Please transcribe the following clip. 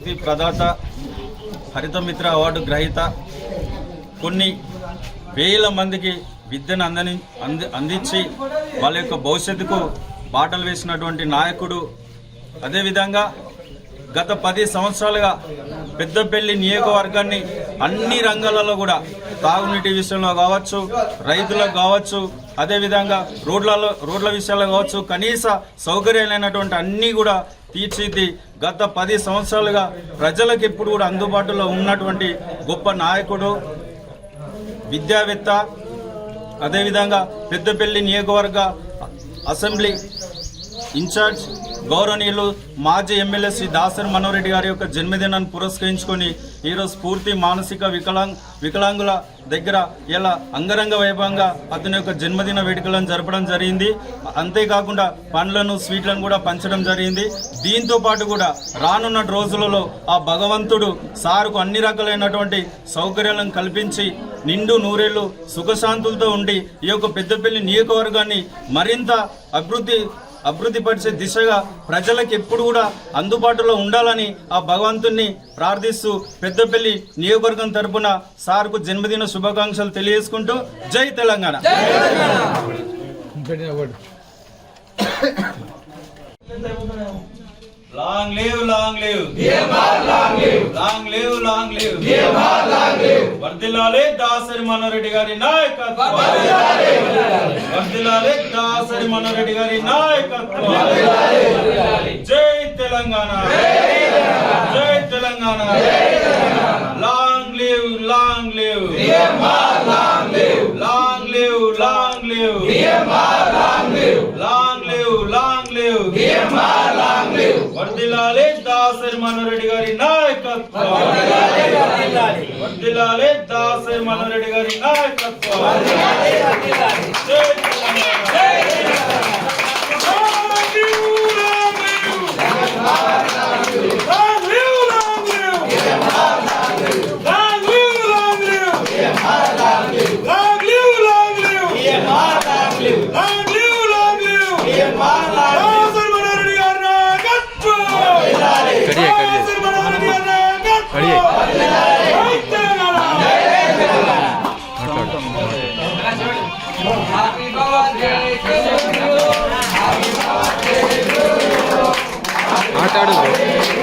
స్ఫూర్తి ప్రదాత, హరితమిత్ర అవార్డు గ్రహీత, కొన్ని వేల మందికి విద్యను అందించి వాళ్ళ యొక్క భవిష్యత్తుకు బాటలు వేసినటువంటి నాయకుడు. అదేవిధంగా గత 10 సంవత్సరాలుగా పెద్దపల్లి నియోజకవర్గాన్ని అన్ని రంగాలలో కూడా తాగునీటి విషయంలో కావచ్చు, రైతులకు కావచ్చు, అదేవిధంగా రోడ్ల విషయాల్లో కావచ్చు, కనీస సౌకర్యాలైనటువంటి అన్నీ కూడా తీర్చిది గత 10 సంవత్సరాలుగా ప్రజలకు ఎప్పుడు కూడా అందుబాటులో ఉన్నటువంటి గొప్ప నాయకుడు, విద్యావేత్త. అదేవిధంగా పెద్దపల్లి నియోజకవర్గ అసెంబ్లీ ఇన్ఛార్జ్ గౌరవనీయులు మాజీ ఎమ్మెల్యే శ్రీ దాసరి మనోహర్ రెడ్డి గారి యొక్క జన్మదినాన్ని పురస్కరించుకొని ఈరోజు స్ఫూర్తి మానసిక వికలాంగుల దగ్గర ఇలా అంగరంగ వైభవంగా అతని యొక్క జన్మదిన వేడుకలను జరపడం జరిగింది. అంతేకాకుండా పండ్లను, స్వీట్లను కూడా పంచడం జరిగింది. దీంతో పాటు కూడా రానున్న రోజులలో ఆ భగవంతుడు సారుకు అన్ని రకాలైనటువంటి సౌకర్యాలను కల్పించి నిండు నూరేళ్లు సుఖశాంతులతో ఉండి ఈ యొక్క పెద్దపల్లి నియోజకవర్గాన్ని మరింత అభివృద్ధిపరిచే దిశగా ప్రజలకు ఎప్పుడు కూడా అందుబాటులో ఉండాలని ఆ భగవంతుణ్ణి ప్రార్థిస్తూ పెద్దపల్లి నియోజకవర్గం తరపున సార్కు జన్మదిన శుభాకాంక్షలు తెలియజేసుకుంటూ జై Telangana. Long live, long live, long live, long live. వర్ధిల్లాలి దాసరి మనోహర్ రెడ్డి గారి నాయకత్వం, వర్ధిల్లాలి దాసరి మనోహర్ రెడ్డి గారి నాయకత్వం. జై తెలంగాణ, జై Telangana. Long live, long live, long live, long live, long live, long live. వర్ధిల్లాలి దాసరి మనోహర్ రెడ్డి గారి నాయకత్వం, వర్ధిల్లాలి దాసరి మనోహర్ రెడ్డి గారి నాయకత్వం. మాట్లాడు.